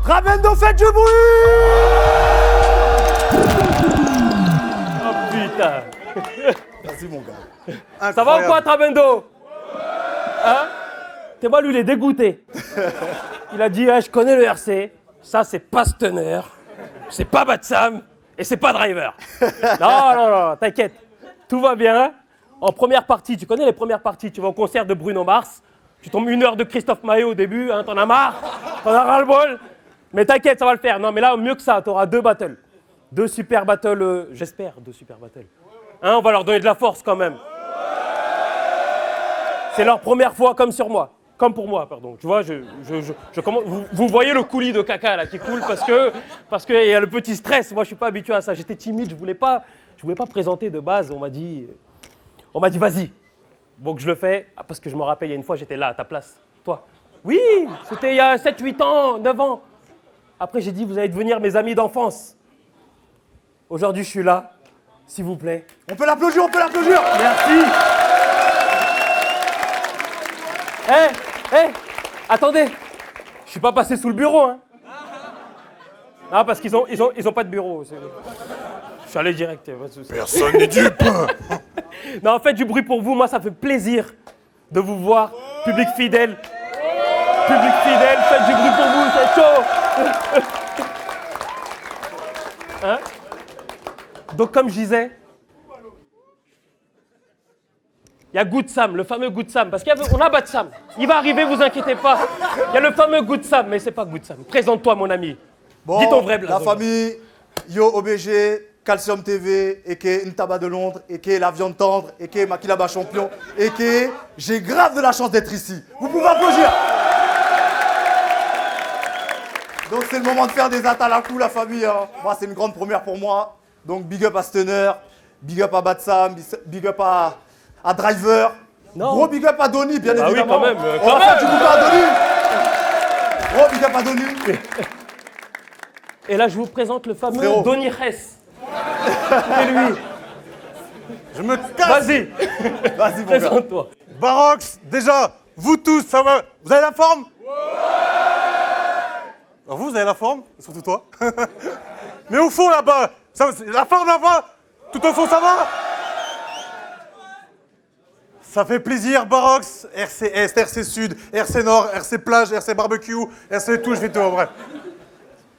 Tramendo, faites du bruit! Oh putain. Vas-y mon gars. Ça va ou quoi, Tramendo? Hein? T'es moi, lui, il est dégoûté. Il a dit, je connais le RC, ça c'est pas Stunner, c'est pas Batsam et c'est pas Driver. Non, t'inquiète, tout va bien. En première partie, tu connais les premières parties, tu vas au concert de Bruno Mars, tu tombes 1 heure de Christophe Maé au début, hein, t'en as marre, t'en as ras-le-bol. Mais t'inquiète, ça va le faire. Non, mais là, mieux que ça, t'auras 2 battles. 2 super battles, j'espère, 2 super battles. Hein, on va leur donner de la force quand même. C'est leur première fois comme sur moi. Comme pour moi, pardon. Tu vois, vous voyez le coulis de caca là qui coule parce que y a le petit stress. Moi, je suis pas habitué à ça. J'étais timide, je voulais pas présenter de base. On m'a dit vas-y. Donc je le fais parce que je me rappelle, il y a une fois, j'étais là à ta place. Toi. Oui, c'était il y a 7, 8 ans, 9 ans. Après, j'ai dit, vous allez devenir mes amis d'enfance. Aujourd'hui, je suis là. S'il vous plaît. On peut l'applaudir, on peut l'applaudir. Merci. Attendez, je suis pas passé sous le bureau, hein. Ah, parce qu'ils ont pas de bureau. Je suis allé direct. Personne n'est dupe. Non, faites du bruit pour vous, moi ça fait plaisir de vous voir, public fidèle. Public fidèle, faites du bruit pour vous, c'est chaud. Hein? Donc comme je disais, il y a Good Sam, le fameux Good Sam, parce qu'on a Bad Sam. Il va arriver, vous inquiétez pas. Il y a le fameux Good Sam, mais c'est pas Good Sam. Présente-toi, mon ami. Bon, dis ton vrai blason. La famille, Yo OBG, Calcium TV, et Ntaba de Londres, et La Viande Tendre, et Makilaba Champion, et j'ai grave de la chance d'être ici. Vous pouvez applaudir. Donc c'est le moment de faire des atas à la coup, la famille. Hein. Moi, c'est une grande première pour moi. Donc big up à Stunner, big up à Bad Sam, big up à Driver. Non. Gros big up à Donny, bien évidemment. Oui, quand même. On va faire du bouquin à Donny. Gros big up à Donny. Et là, je vous présente le fameux Frérot. Donny Hess. C'est lui. Je me casse. Vas-y, mon gars. Présente-toi. Barox, déjà, vous tous, ça va? Vous avez la forme? Alors vous avez la forme? Surtout toi. Mais au fond, là-bas, la forme là-bas, tout au fond, ça va? Ça fait plaisir, Barox, RC Est, RC Sud, RC Nord, RC Plage, RC Barbecue, RC tout, je fais tout, bref.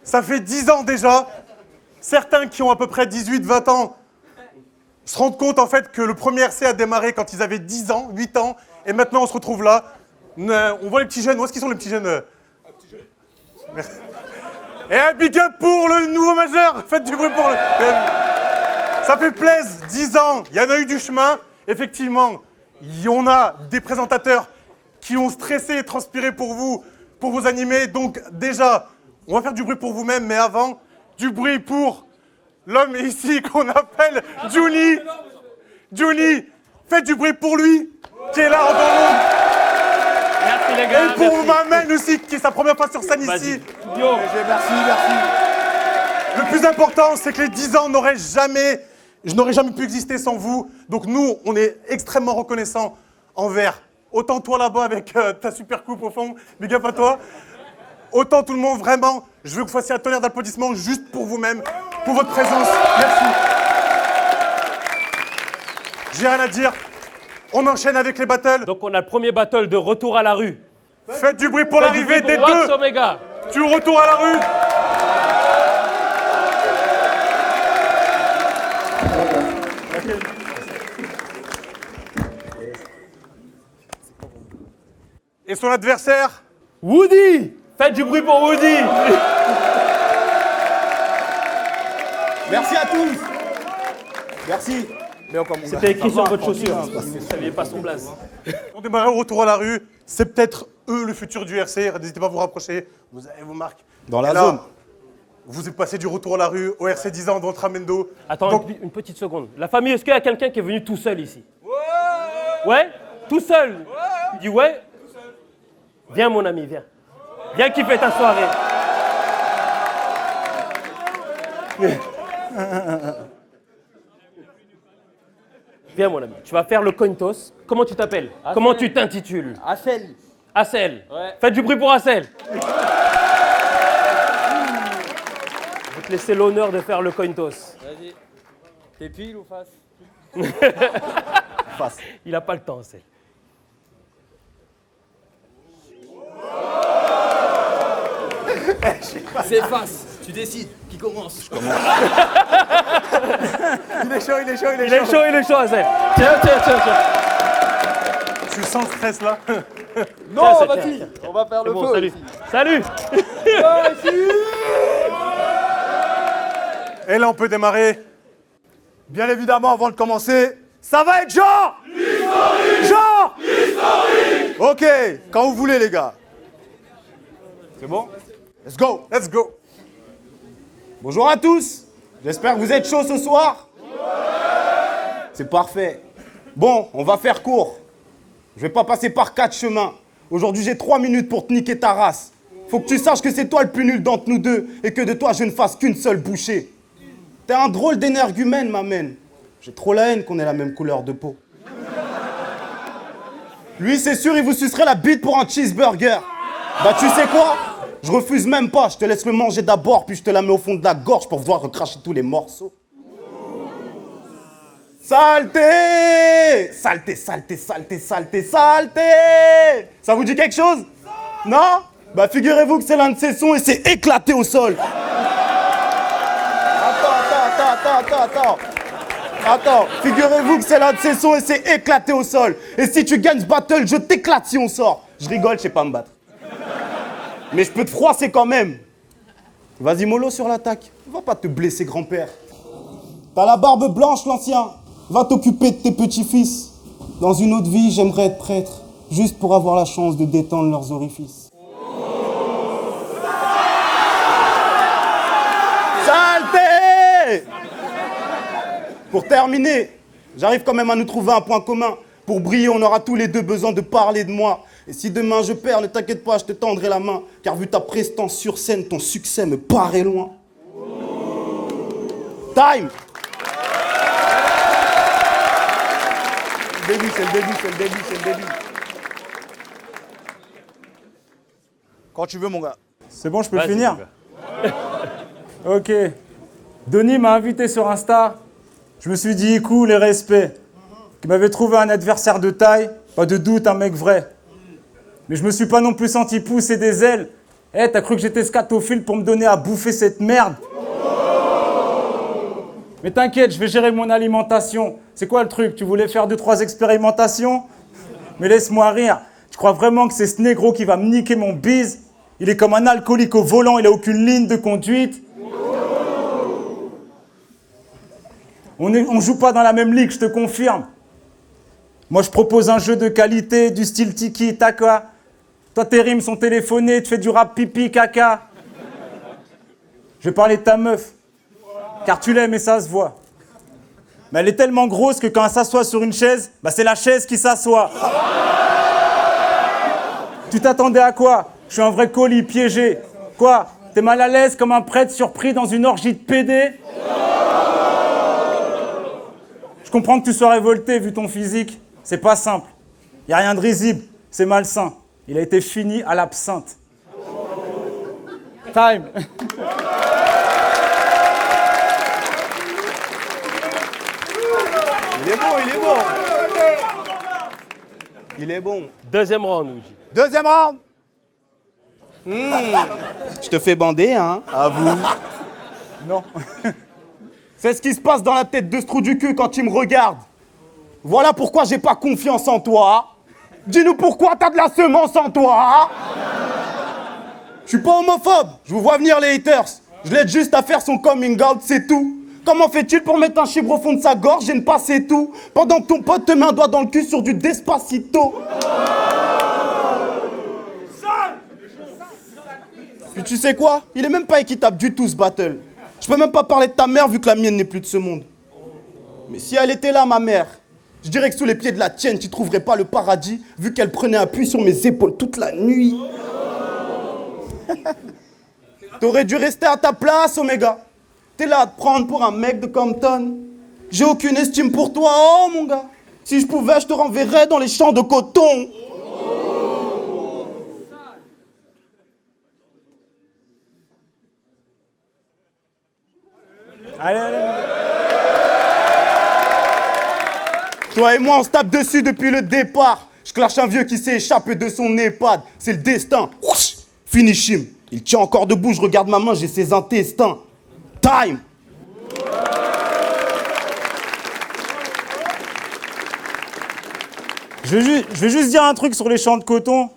Ça fait 10 ans déjà. Certains qui ont à peu près 18-20 ans se rendent compte en fait que le premier RC a démarré quand ils avaient 10 ans, 8 ans, et maintenant on se retrouve là. On voit les petits jeunes, où est-ce qu'ils sont les petits jeunes? Merci. Et un big up pour le nouveau majeur. Faites du bruit pour le... Ça fait plaisir, 10 ans, il y en a eu du chemin. Effectivement, on a des présentateurs qui ont stressé et transpiré pour vous animer. Donc déjà, on va faire du bruit pour vous-même, mais avant, du bruit pour l'homme ici qu'on appelle Juni. Juni, faites du bruit pour lui, qui est là en long. Merci les gars. Et pour ma main aussi, qui est sa première fois sur scène ici. Yo. Merci. Le plus important, c'est que les 10 ans je n'aurais jamais pu exister sans vous. Donc nous, on est extrêmement reconnaissants envers autant toi là-bas avec ta super coupe au fond, big up à toi, autant tout le monde, vraiment, je veux que vous fassiez un tonnerre d'applaudissements juste pour vous-même, pour votre présence. Merci. J'ai rien à dire. On enchaîne avec les battles. Donc on a le premier battle de Retour à la rue. Faites du bruit pour l'arrivée des Wax deux. Omega. Du retour à la rue. Et son adversaire? Woody. Faites du bruit pour Woody. Merci à tous. Merci. Mais encore mon C'était écrit sur votre chaussure. Vous ne saviez pas son blaze. On démarre au retour à la rue. C'est peut-être eux le futur du RC. N'hésitez pas à vous rapprocher. Vous avez vos marques. Dans la Et là, zone. Vous êtes passé du retour à la rue au RC 10 ans dans Tramendo. Attends, Donc, une petite seconde. La famille, est-ce qu'il y a quelqu'un qui est venu tout seul ici? Ouais. Tout seul? Tu dis ouais? Viens mon ami, viens. Viens kiffer ta soirée. Viens mon ami, tu vas faire le coin toss. Comment tu t'appelles? Comment tu t'intitules? Assel. Assel. Ouais. Faites du bruit pour Assel. te laisser l'honneur de faire le coin toss. Vas-y. T'es pile ou face? Face. Il a pas le temps, c'est. C'est face. Tu décides. Qui commence? Il est chaud, il est chaud, il est Il est chaud. chaud, il est chaud, Hazel. Tiens. Tu sens le stress là? Non, Tiens, vas-y. On va faire C'est le bon, feu. salut. Salut. Et là, on peut démarrer. Bien évidemment, avant de commencer, ça va être genre historique. Genre historique. Ok, quand vous voulez les gars. C'est bon? Let's go. Let's go. Bonjour à tous. J'espère que vous êtes chauds ce soir. C'est parfait. Bon, on va faire court. Je vais pas passer par 4 chemins. Aujourd'hui, j'ai 3 minutes pour te niquer ta race. Faut que tu saches que c'est toi le plus nul d'entre nous deux et que de toi, je ne fasse qu'une seule bouchée. T'es un drôle d'énergumène, ma mène. J'ai trop la haine qu'on ait la même couleur de peau. Lui, c'est sûr, il vous sucerait la bite pour un cheeseburger. Bah, tu sais quoi? Je refuse même pas. Je te laisse le manger d'abord, puis je te la mets au fond de la gorge pour pouvoir recracher tous les morceaux. Saleté! Saleté, saleté, saleté, saleté, saleté! Ça vous dit quelque chose? Non? Bah, figurez-vous que c'est l'un de ces sons et c'est éclaté au sol. Attends, figurez-vous que c'est l'un de ces sons et c'est éclaté au sol. Et si tu gagnes ce battle, je t'éclate si on sort. Je rigole, je sais pas me battre. Mais je peux te froisser quand même. Vas-y, mollo sur l'attaque. Va pas te blesser, grand-père. T'as la barbe blanche, l'ancien. Va t'occuper de tes petits-fils. Dans une autre vie, j'aimerais être prêtre. Juste pour avoir la chance de détendre leurs orifices. Saleté! Pour terminer, j'arrive quand même à nous trouver un point commun. Pour briller, on aura tous les deux besoin de parler de moi. Et si demain je perds, ne t'inquiète pas, je te tendrai la main. Car vu ta prestance sur scène, ton succès me paraît loin. Time! C'est le début, c'est le début, c'est le début, c'est le début. Quand tu veux, mon gars. C'est bon, je peux Vas-y, finir? mon Ok. Denis m'a invité sur Insta. Je me suis dit, cool, les respects. Qu'il m'avait trouvé un adversaire de taille. Pas de doute, un mec vrai. Mais je me suis pas non plus senti pousser des ailes. Eh, t'as cru que j'étais scatophile pour me donner à bouffer cette merde? Mais t'inquiète, je vais gérer mon alimentation. C'est quoi le truc? Tu voulais faire 2-3 expérimentations? Mais laisse-moi rire. Tu crois vraiment que c'est ce négro qui va me niquer mon bise? Il est comme un alcoolique au volant, il a aucune ligne de conduite. On joue pas dans la même ligue, je te confirme. Moi, je propose un jeu de qualité, du style tiki-taka. Toi, tes rimes sont téléphonées, tu fais du rap pipi, caca. Je vais parler de ta meuf. Car tu l'aimes et ça se voit. Mais elle est tellement grosse que quand elle s'assoit sur une chaise, bah c'est la chaise qui s'assoit. Tu t'attendais à quoi? Je suis un vrai colis piégé. Quoi? T'es mal à l'aise comme un prêtre surpris dans une orgie de PD? Je comprends que tu sois révolté vu ton physique. C'est pas simple. Y a rien de risible. C'est malsain. Il a été fini à l'absinthe. Time. Il est bon, il est bon. Il est bon. Deuxième round, Ouji. Deuxième round. Je te fais bander, hein? À vous. Non. C'est ce qui se passe dans la tête de ce trou du cul quand il me regarde. Voilà pourquoi j'ai pas confiance en toi. Dis-nous pourquoi t'as de la semence en toi. Je suis pas homophobe. Je vous vois venir les haters. Je l'aide juste à faire son coming out, c'est tout. Comment fait-il pour mettre un chibre au fond de sa gorge et ne pas c'est tout? Pendant que ton pote te met un doigt dans le cul sur du Despacito. Puis tu sais quoi? Il est même pas équitable du tout ce battle. Je peux même pas parler de ta mère vu que la mienne n'est plus de ce monde. Mais si elle était là, ma mère, je dirais que sous les pieds de la tienne, tu trouverais pas le paradis vu qu'elle prenait appui sur mes épaules toute la nuit. T'aurais dû rester à ta place, Omega. T'es là à te prendre pour un mec de Compton. J'ai aucune estime pour toi, oh mon gars. Si je pouvais, je te renverrais dans les champs de coton. Allez, allez. Toi et moi, on se tape dessus depuis le départ. Je clash un vieux qui s'est échappé de son EHPAD. C'est le destin. Finish him. Il tient encore debout, je regarde ma main, j'ai ses intestins. Time. Je vais juste dire un truc sur les champs de coton.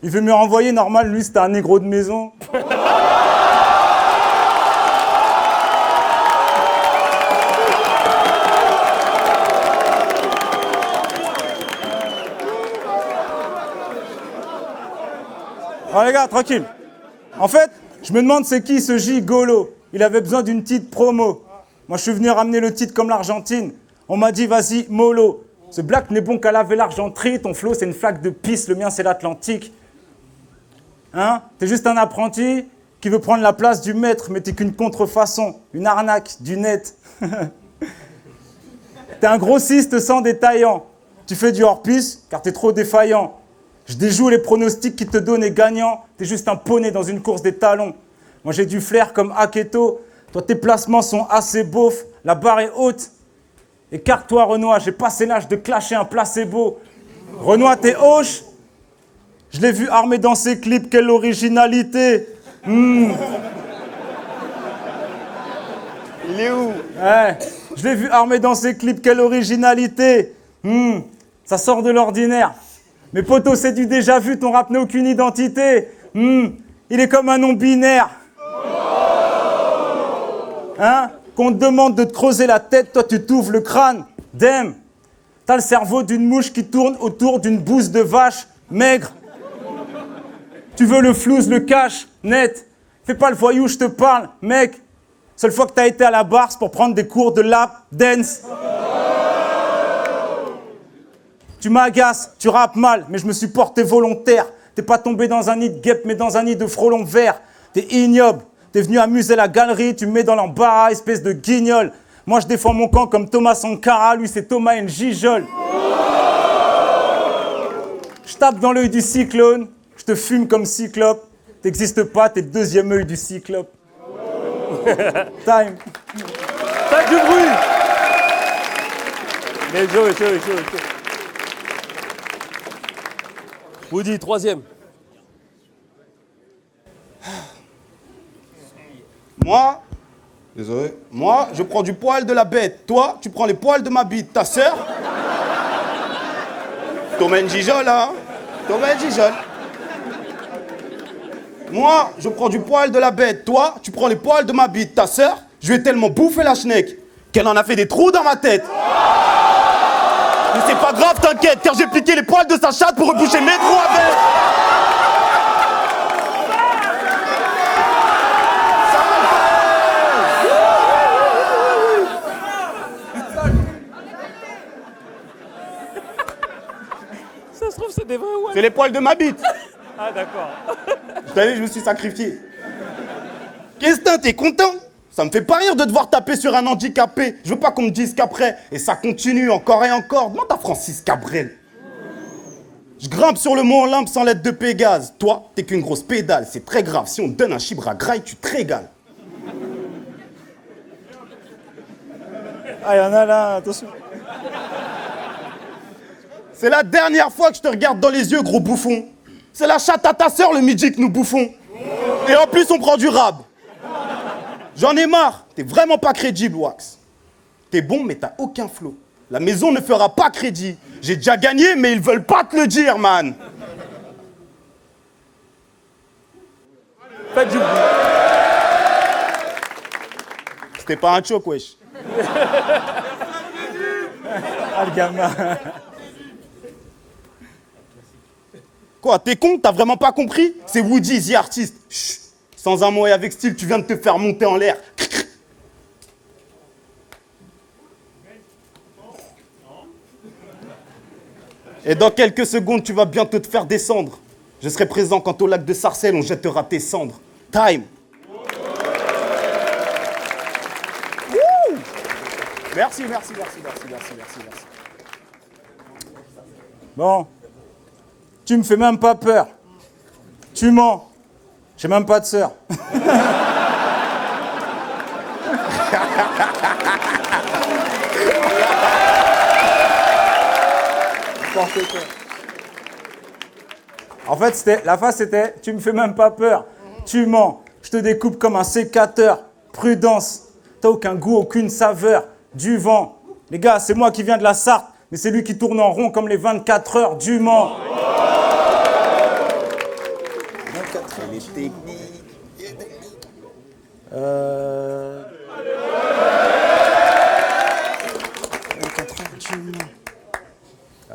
Il veut me renvoyer, normal, lui c'était un négro de maison. Oh les gars, tranquille. En fait, je me demande c'est qui ce gigolo. Il avait besoin d'une petite promo. Moi je suis venu ramener le titre comme l'Argentine. On m'a dit vas-y, mollo. Ce black n'est bon qu'à laver l'argenterie. Ton flow c'est une flaque de pisse, le mien c'est l'Atlantique. Hein? T'es juste un apprenti qui veut prendre la place du maître, mais t'es qu'une contrefaçon, une arnaque du net. T'es un grossiste sans détaillant. Tu fais du hors-piste car t'es trop défaillant. Je déjoue les pronostics qui te donnent et gagnant. T'es juste un poney dans une course des talons. Moi j'ai du flair comme Aketo. Toi tes placements sont assez beaufs. La barre est haute. Écarte-toi Renoir, j'ai passé l'âge de clasher un placebo. Renoir t'es hoche. Je l'ai vu armé dans ses clips, quelle originalité. Il est où? Ouais. Je l'ai vu armé dans ses clips, quelle originalité. Ça sort de l'ordinaire. Mais poto, c'est du déjà vu, ton rap n'a aucune identité. Il est comme un non-binaire. Hein? Qu'on te demande de te creuser la tête, toi tu t'ouvres le crâne. Damn. T'as le cerveau d'une mouche qui tourne autour d'une bouse de vache maigre. Tu veux le flouze, le cash, net. Fais pas le voyou, je te parle, mec. Seule fois que t'as été à la barre, c'est pour prendre des cours de lap dance. Tu m'agaces, tu rappes mal, mais je me suis porté volontaire. T'es pas tombé dans un nid de guêpe, mais dans un nid de frelons verts. T'es ignoble, t'es venu amuser la galerie, tu me mets dans l'embarras, espèce de guignol. Moi je défends mon camp comme Thomas Sankara, lui c'est Thomas N. Gijol. Je tape dans l'œil du cyclone, je te fume comme cyclope. T'existes pas, t'es le deuxième œil du cyclope. Time. Faites du bruit. Mais chaud. Woody, troisième. Moi, désolé, moi, je prends du poil de la bête. Toi, tu prends les poils de ma bite. Ta sœur, Thomas N. Gijol, hein? Thomas N. Gijol. Moi, je prends du poil de la bête. Toi, tu prends les poils de ma bite. Ta sœur, je lui ai tellement bouffé la schneck qu'elle en a fait des trous dans ma tête. Mais c'est pas grave, t'inquiète, car j'ai piqué les poils de sa chatte pour reboucher mes trous avec. Ça se trouve, c'est des vrais ouais. C'est les poils de ma bite. Ah, d'accord. T'as vu, je me suis sacrifié. Qu'est-ce que t'es content? Ça me fait pas rire de devoir taper sur un handicapé. Je veux pas qu'on me dise qu'après, et ça continue encore et encore. Demande à Francis Cabrel. Je grimpe sur le mont Olympe sans l'aide de Pégase. Toi, t'es qu'une grosse pédale. C'est très grave. Si on te donne un chibre à graille, tu te régales. Ah, y'en a là, attention. C'est la dernière fois que je te regarde dans les yeux, gros bouffon. C'est la chatte à ta sœur, le midi que nous bouffons. Et en plus, on prend du rab. J'en ai marre. T'es vraiment pas crédible, Wax. T'es bon, mais t'as aucun flow. La maison ne fera pas crédit. J'ai déjà gagné, mais ils veulent pas te le dire, man. Faites du bruit. C'était pas un choc, wesh. Ah, le gamin. Quoi, t'es con? T'as vraiment pas compris? C'est Woody, the artist. Chut. Sans un mot et avec style, tu viens de te faire monter en l'air. Et dans quelques secondes, tu vas bientôt te faire descendre. Je serai présent quand au lac de Sarcelles, on jettera tes cendres. Time. Wouh. Merci. Bon. Tu me fais même pas peur. Tu mens. J'ai même pas de sœur. En fait, la phrase c'était « Tu me fais même pas peur, tu mens, je te découpe comme un sécateur, prudence, t'as aucun goût, aucune saveur, du vent. Les gars, c'est moi qui viens de la Sarthe, mais c'est lui qui tourne en rond comme les 24 heures du Mans. » Les techniques.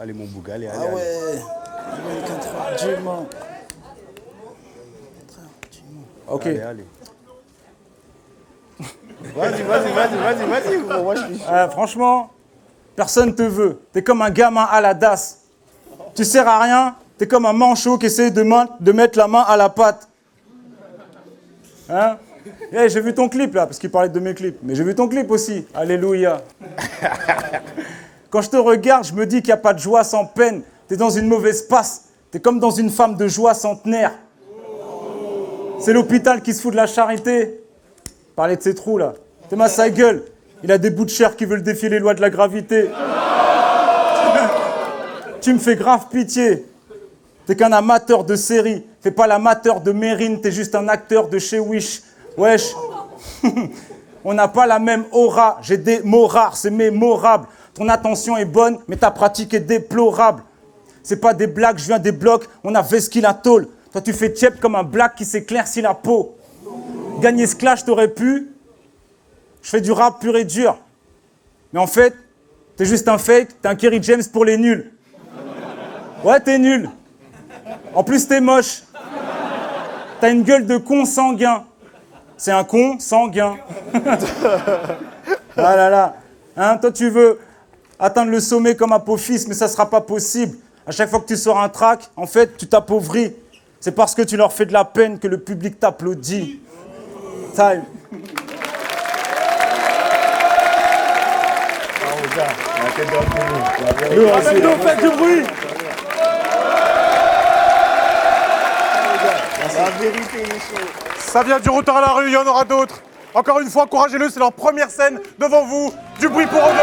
Allez mon bouga, allez, allez. Ah ouais. 24 heures du Mans. Ok. Allez, allez. Vas-y, gros. Moi, je suis chaud. Franchement, personne te veut. T'es comme un gamin à la DAS. Tu sers à rien, t'es comme un manchot qui essaie de mettre la main à la pâte. Hein? Hey, j'ai vu ton clip là, parce qu'il parlait de mes clips. Mais j'ai vu ton clip aussi. Alléluia. Quand je te regarde, je me dis qu'il n'y a pas de joie sans peine. T'es dans une mauvaise passe. T'es comme dans une femme de joie centenaire. C'est l'hôpital qui se fout de la charité. Parlez de ces trous là. T'es ma sa gueule. Il a des bouts de chair qui veulent défier les lois de la gravité. Tu me fais grave pitié. T'es qu'un amateur de série. Fais pas l'amateur de Mérine, t'es juste un acteur de chez Wish. Wesh. On n'a pas la même aura. J'ai des mots rares, c'est mémorable. Ton attention est bonne, mais ta pratique est déplorable. C'est pas des blagues, je viens des blocs, on a vesquille la tôle. Toi tu fais tiep comme un black qui s'éclaircit la peau. Gagner ce clash, t'aurais pu. Je fais du rap pur et dur. Mais en fait, t'es juste un fake, t'es un Kerry James pour les nuls. Ouais, t'es nul. En plus, t'es moche. T'as une gueule de con sanguin. C'est un con sanguin. Ah là là. Hein, toi, tu veux atteindre le sommet comme Apophis, mais ça sera pas possible. À chaque fois que tu sors un track, en fait, tu t'appauvris. C'est parce que tu leur fais de la peine que le public t'applaudit. Time. Faites du bruit. La vérité, les choses. Ça vient du retard à la rue, il y en aura d'autres. Encore une fois, encouragez-le, c'est leur première scène devant vous. Du bruit pour eux deux.